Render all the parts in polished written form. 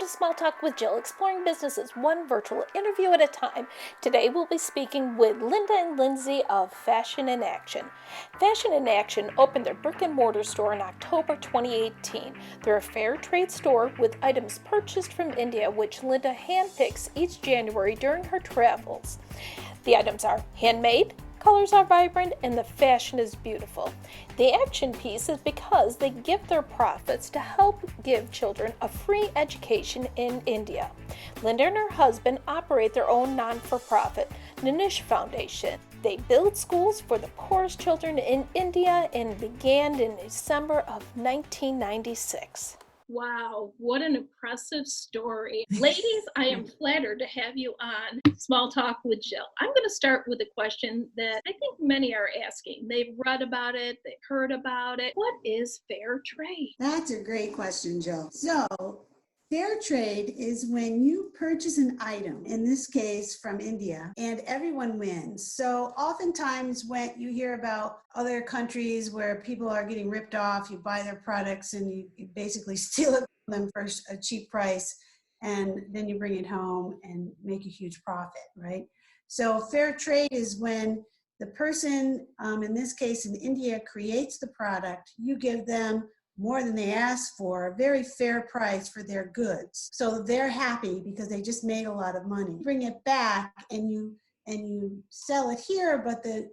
to Small Talk with Jill, exploring businesses one virtual interview at a time. Today we'll be speaking with Linda and Lindsay of Fashion in Action. Fashion in Action opened their brick and mortar store in October 2018. They're a fair trade store with items purchased from India, which Linda handpicks each January during her travels. The items are handmade, colors are vibrant, and the fashion is beautiful. The action piece is because they give their profits to help give children a free education in India. Linda and her husband operate their own non-for-profit, Namaz Foundation. They build schools for the poorest children in India and began in December of 1996. Wow, what an impressive story. Ladies, I am flattered to have you on Small Talk with Jill. I'm going to start with a question that I think many are asking. They've read about it, they've heard about it. What is fair trade? That's a great question, Jill. So, fair trade is when you purchase an item, in this case from India, and everyone wins. So oftentimes when you hear about other countries where people are getting ripped off, you buy their products and you basically steal it from them for a cheap price, and then you bring it home and make a huge profit, right? So fair trade is when the person, in this case in India, creates the product, you give them more than they asked for, a very fair price for their goods. So they're happy because they just made a lot of money. Bring it back and you sell it here, but the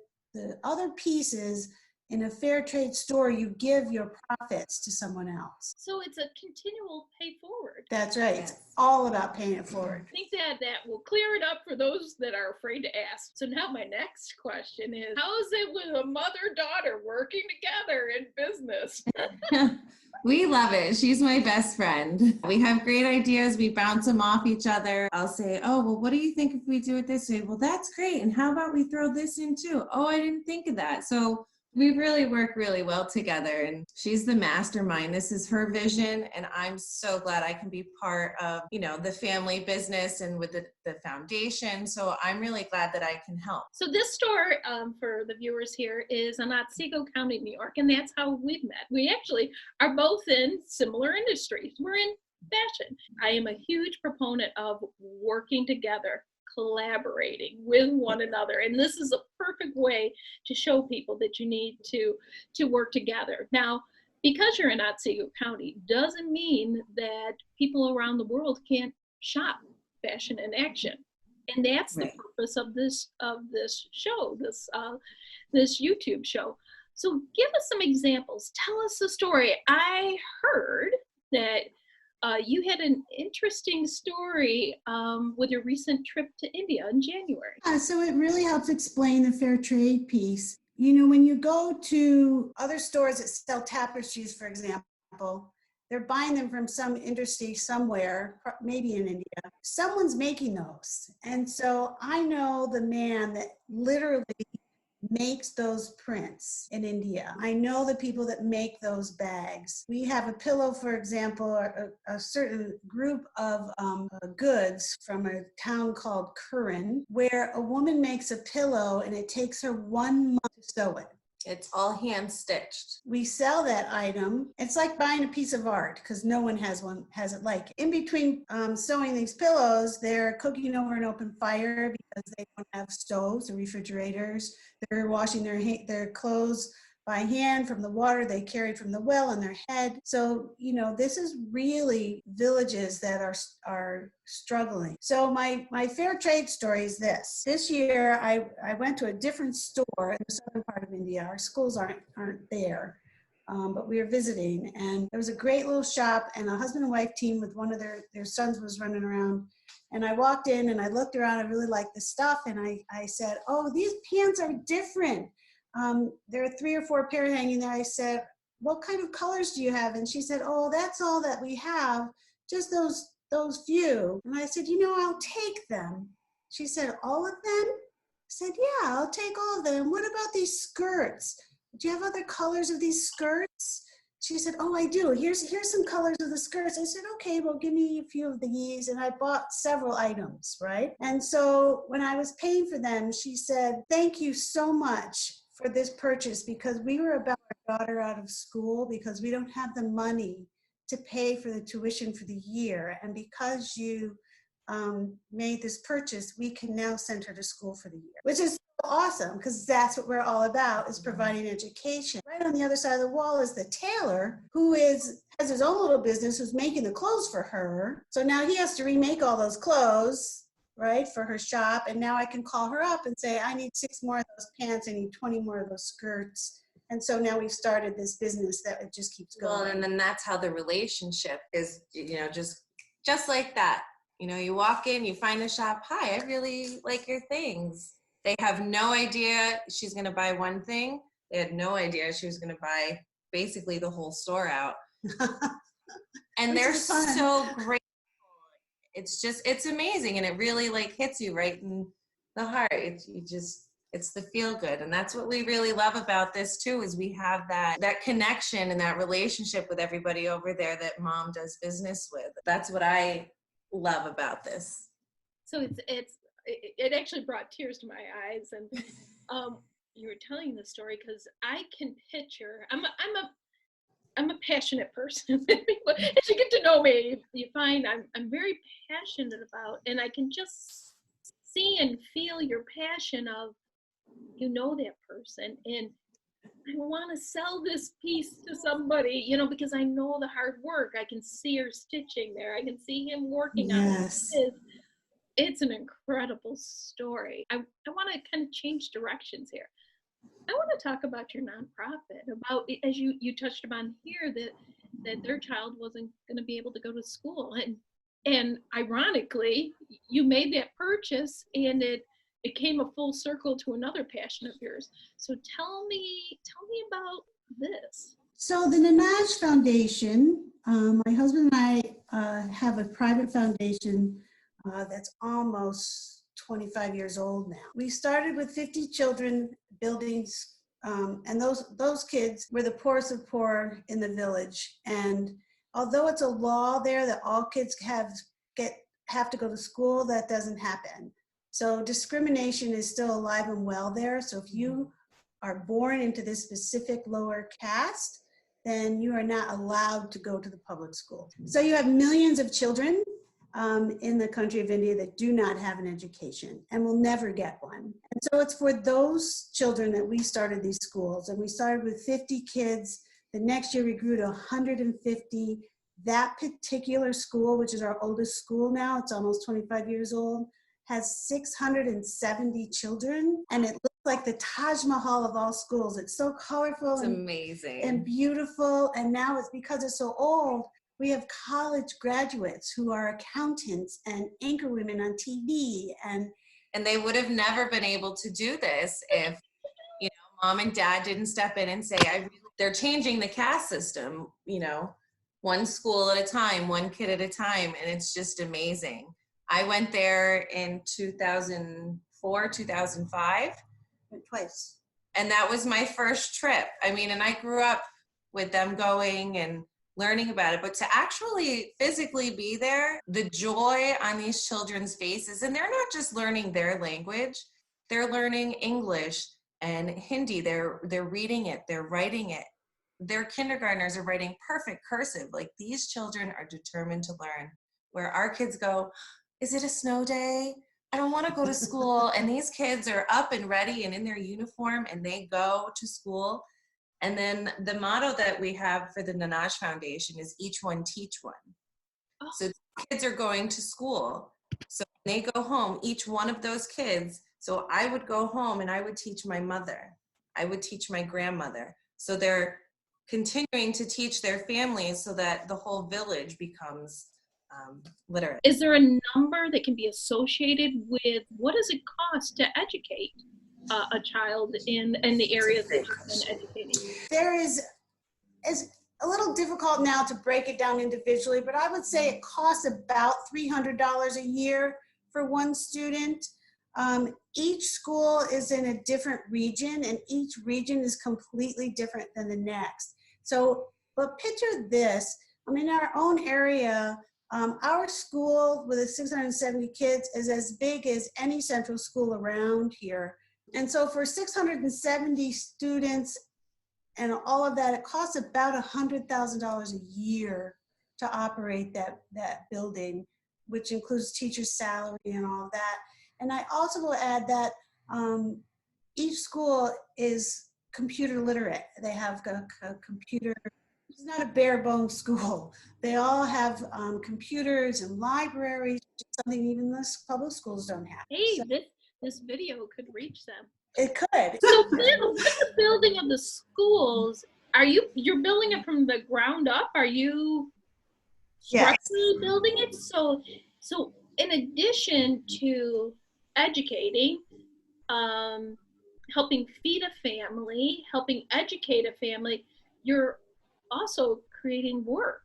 other pieces in a fair trade store, you give your profits to someone else. So it's a continual pay forward. That's right. Yes. It's all about paying it forward. I think that will clear it up for those that are afraid to ask. So now my next question is, how is it with a mother-daughter working together in business? We love it. She's my best friend. We have great ideas. We bounce them off each other. I'll say, oh, well, what do you think if we do it this way? Well, that's great. And how about we throw this in too? Oh, I didn't think of that. So we really work really well together, and she's the mastermind. This is her vision, and I'm so glad I can be part of, the family business and with the foundation. So I'm really glad that I can help. So this store, for the viewers here, is in Otsego County, New York, and that's how we've met. We actually are both in similar industries. We're in fashion. I am a huge proponent of working together, collaborating with one another, and this is a perfect way to show people that you need to work together. Now, because you're in Otsego County doesn't mean that people around the world can't shop Fashion in Action, and that's the purpose of this show, this YouTube show. So give us some examples. Tell us the story. I heard that you had an interesting story with your recent trip to India in January. So it really helps explain the fair trade piece. When you go to other stores that sell tapestries, for example, they're buying them from some industry somewhere, maybe in India. Someone's making those. And so I know the man that literally makes those prints in India. I know the people that make those bags. We have a pillow, for example, a certain group of goods from a town called Curran, where a woman makes a pillow and it takes her 1 month to sew it. It's all hand stitched. We sell that item. It's like buying a piece of art because no one has it like it. In between sewing these pillows, they're cooking over an open fire because they don't have stoves or refrigerators. They're washing their clothes by hand from the water they carried from the well on their head. So, this is really villages that are struggling. So my fair trade story is this. This year, I went to a different store in the southern part of India. Our schools aren't there, but we were visiting. And there was a great little shop, and a husband and wife team with one of their sons was running around. And I walked in and I looked around. I really liked the stuff. And I said, oh, these pants are different. There are 3 or 4 pairs hanging there. I said, what kind of colors do you have? And she said, oh, that's all that we have, just those few. And I said, I'll take them. She said, all of them? I said, yeah, I'll take all of them. And what about these skirts? Do you have other colors of these skirts? She said, oh, I do. Here's some colors of the skirts. I said, okay, well, give me a few of these. And I bought several items, right? And so when I was paying for them, she said, thank you so much for this purchase because we were about our daughter out of school because we don't have the money to pay for the tuition for the year. And because you made this purchase, we can now send her to school for the year, which is awesome because that's what we're all about, is providing education. Right on the other side of the wall is the tailor, who has his own little business, who's making the clothes for her. So now he has to remake all those clothes, right, for her shop. And now I can call her up and say, I need 6 more of those pants, I need 20 more of those skirts. And so now we've started this business that it just keeps going. Well, and then that's how the relationship is, just like that. You walk in, you find a shop. Hi, I really like your things. They have no idea she's going to buy one thing. They had no idea she was going to buy basically the whole store out. And they're so grateful. It's amazing. And it really hits you right in the heart. It's the feel good. And that's what we really love about this too, is we have that connection and that relationship with everybody over there that Mom does business with. That's what I love about this. So it actually brought tears to my eyes, and you were telling the story because I can picture. I'm a passionate person. As you get to know me, you find I'm very passionate about, and I can just see and feel your passion of, that person, and I want to sell this piece to somebody, because I know the hard work. I can see her stitching there. I can see him working on it. It's an incredible story. I want to kind of change directions here. I want to talk about your nonprofit, about, as you touched upon here, that their child wasn't going to be able to go to school. And ironically, you made that purchase, and it came a full circle to another passion of yours. So tell me about this. So the Namaz Foundation, my husband and I have a private foundation that's almost 25 years old now. We started with 50 children buildings, and those kids were the poorest of poor in the village. And although it's a law there that all kids have to go to school, that doesn't happen. So discrimination is still alive and well there. So if you are born into this specific lower caste, then you are not allowed to go to the public school. So you have millions of children in the country of India that do not have an education and will never get one. And so it's for those children that we started these schools. And we started with 50 kids. The next year we grew to 150. That particular school, which is our oldest school now, it's almost 25 years old, has 670 children, and it looks like the Taj Mahal of all schools. It's so colorful. It's amazing. And beautiful. And now it's because it's so old, we have college graduates who are accountants and anchor women on TV. And they would have never been able to do this if, Mom and Dad didn't step in and say, they're changing the caste system, one school at a time, one kid at a time. And it's just amazing. I went there in 2004, 2005. Twice. And that was my first trip. And I grew up with them going and learning about it, but to actually physically be there, the joy on these children's faces, and they're not just learning their language, they're learning English and Hindi. They're reading it, they're writing it. Their kindergartners are writing perfect cursive. These children are determined to learn, where our kids go, is it a snow day? I don't want to go to school. And these kids are up and ready and in their uniform, and they go to school. And then the motto that we have for the Namaz Foundation is each one teach one. Oh. So kids are going to school. So when they go home, each one of those kids, so I would go home and I would teach my mother. I would teach my grandmother. So they're continuing to teach their families so that the whole village becomes literate. Is there a number that can be associated with what does it cost to educate a child in the areas that you've been educating? There is, it's a little difficult now to break it down individually, but I would say it costs about $300 a year for one student. Each school is in a different region, and each region is completely different than the next. So, but picture this, in our own area, our school with 670 kids is as big as any central school around here. And so for 670 students and all of that, it costs about $100,000 a year to operate that building, which includes teacher's salary and all of that. And I also will add that each school is computer literate. They have a computer. It's not a bare bones school. They all have computers and libraries, which is something even the public schools don't have. Hey, So this video could reach them. it could. So with the building of the schools, you're building it from the ground up? Are you Yes. structurally building it? So in addition to educating, helping feed a family, helping educate a family, you're also creating work.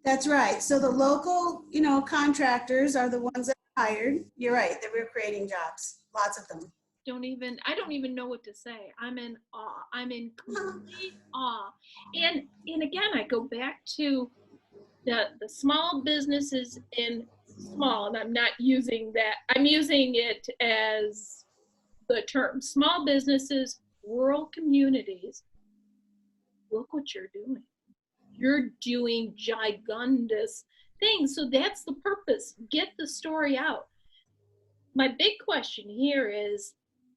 That's right. So the local, contractors are the ones that are hired. You're right, that we're creating jobs, lots of them. I don't even know what to say. I'm in awe. I'm in complete awe. And again, I go back to the small businesses in small, and I'm not using that. I'm using it as the term small businesses, rural communities. Look what you're doing. You're doing gigundous things. So that's the purpose. Get the story out. My big question here is,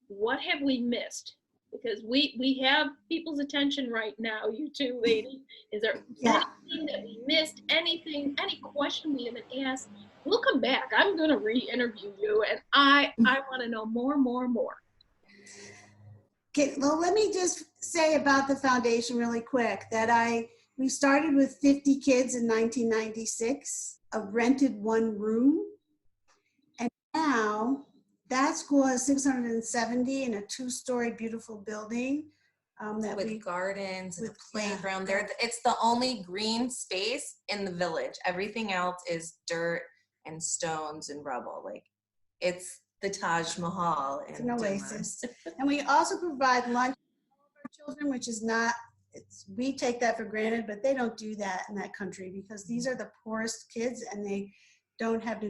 what have we missed? Because we have people's attention right now, you two ladies. Is there anything that we missed? Anything, any question we haven't asked? We'll come back. I'm going to re-interview you, and I want to know more. Okay, well, let me just say about the foundation really quick that we started with 50 kids in 1996, a rented one room. And now that school has 670 in a 2-story beautiful building. With gardens and a playground there. It's the only green space in the village. Everything else is dirt and stones and rubble. Like, it's the Taj Mahal. It's an oasis. And we also provide lunch for children, which is not, we take that for granted, but they don't do that in that country because these are the poorest kids and they don't have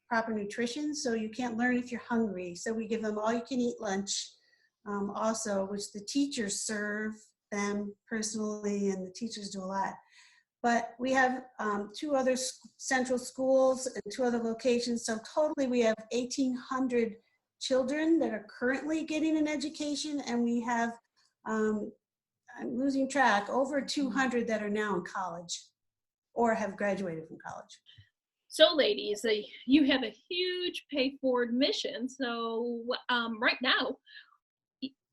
proper nutrition. So you can't learn if you're hungry. So we give them all you can eat lunch also, which the teachers serve them personally, and the teachers do a lot. But we have 2 other central schools and 2 other locations. So totally we have 1,800 children that are currently getting an education. And we have, I'm losing track, over 200 that are now in college or have graduated from college. So ladies, you have a huge pay forward mission. So right now,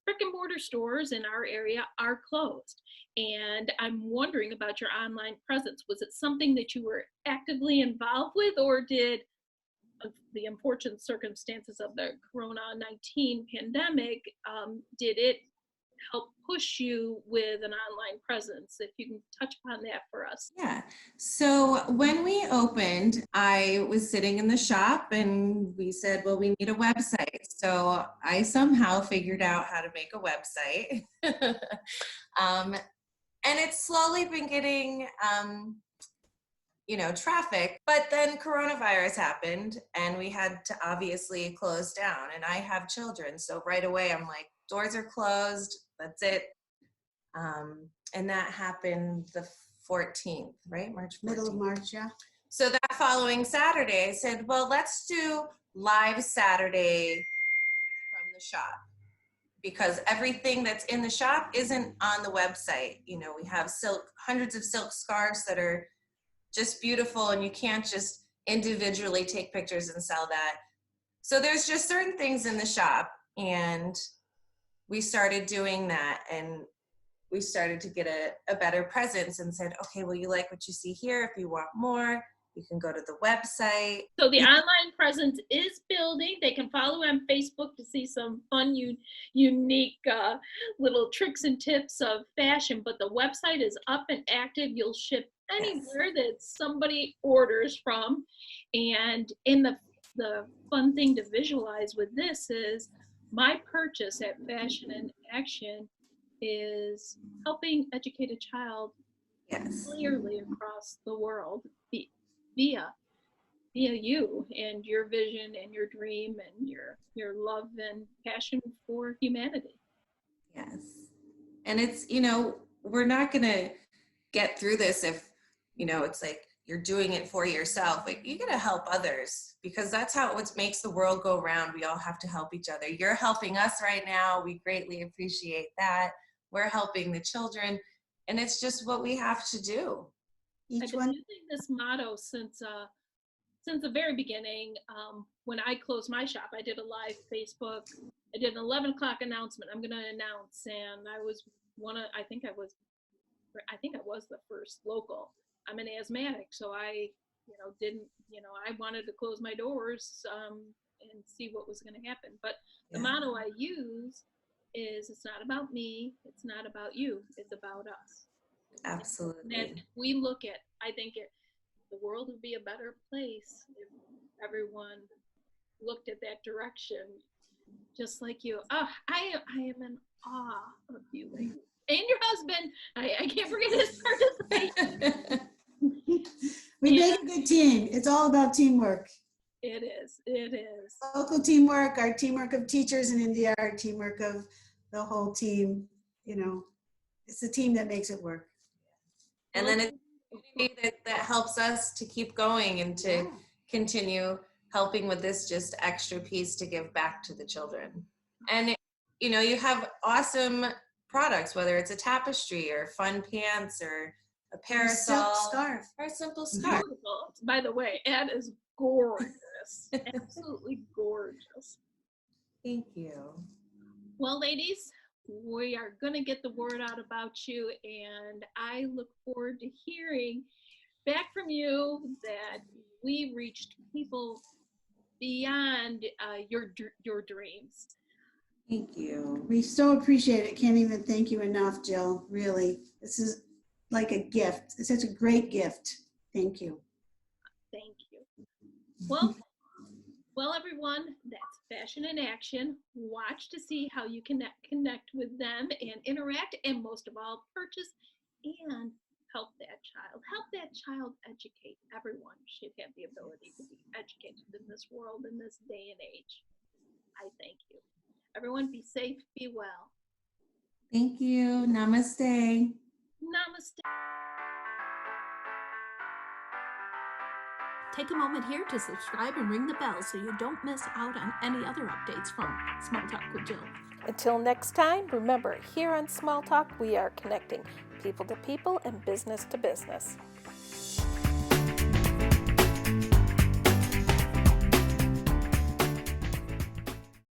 brick and mortar stores in our area are closed. And I'm wondering about your online presence. Was it something that you were actively involved with, or did the unfortunate circumstances of the Corona-19 pandemic, did it help push you with an online presence? If you can touch upon that for us. Yeah. So when we opened, I was sitting in the shop and we said, well, we need a website. So I somehow figured out how to make a website. And it's slowly been getting, traffic, but then coronavirus happened and we had to obviously close down, and I have children. So right away I'm like, doors are closed. That's it. And that happened the 14th, right? March 14th. Middle of March, yeah. So that following Saturday, I said, well, let's do live Saturday from the shop, because everything that's in the shop isn't on the website. We have hundreds of silk scarves that are just beautiful, and you can't just individually take pictures and sell that. So there's just certain things in the shop, and we started doing that, and we started to get a better presence and said, okay, well, you like what you see here. If you want more, you can go to the website. So the online presence is building. They can follow on Facebook to see some fun, unique little tricks and tips of fashion, but the website is up and active. You'll ship anywhere that somebody orders from. And in the fun thing to visualize with this is my purchase at Fashion in Action is helping educate a child clearly across the world via you and your vision and your dream and your love and passion for humanity. Yes. And it's, we're not going to get through this if, it's like you're doing it for yourself. Like, you got to help others, because that's how what makes the world go round. We all have to help each other. You're helping us right now. We greatly appreciate that. We're helping the children, and it's just what we have to do. I've been using this motto since the very beginning. When I closed my shop, I did a live Facebook. I did an 11 o'clock announcement. I'm going to announce, and I was I think I was the first local. I'm an asthmatic, so I, I wanted to close my doors and see what was going to happen. But the motto I use is, it's not about me, it's not about you, it's about us. Absolutely. And we look at, I think the world would be a better place if everyone looked at that direction, just like you. Oh, I am in awe of you, ladies. And your husband. I can't forget his participation. We make a good team. It's all about teamwork. It is. It is. Local teamwork, our teamwork of teachers in India, our teamwork of the whole team. It's the team that makes it work. And then it's that helps us to keep going and to continue helping with this just extra piece to give back to the children. And you have awesome products, whether it's a tapestry or fun pants or a parasol or a simple scarf. By the way, that is gorgeous. Absolutely gorgeous. Thank you. Well, ladies, we are going to get the word out about you, and I look forward to hearing back from you that we reached people beyond your dreams. Thank you. We so appreciate it. Can't even thank you enough, Jill. Really, this is like a gift. It's such a great gift. Thank you. Thank you. Well, everyone, that's Fashion in Action. Watch to see how you can connect with them and interact, and most of all, purchase and help that child. Help that child educate. Everyone should have the ability to be educated in this world, in this day and age. I thank you. Everyone, be safe, be well. Thank you. Namaste. Namaste. Take a moment here to subscribe and ring the bell so you don't miss out on any other updates from Small Talk with Jill. Until next time, remember, here on Small Talk, we are connecting people to people and business to business.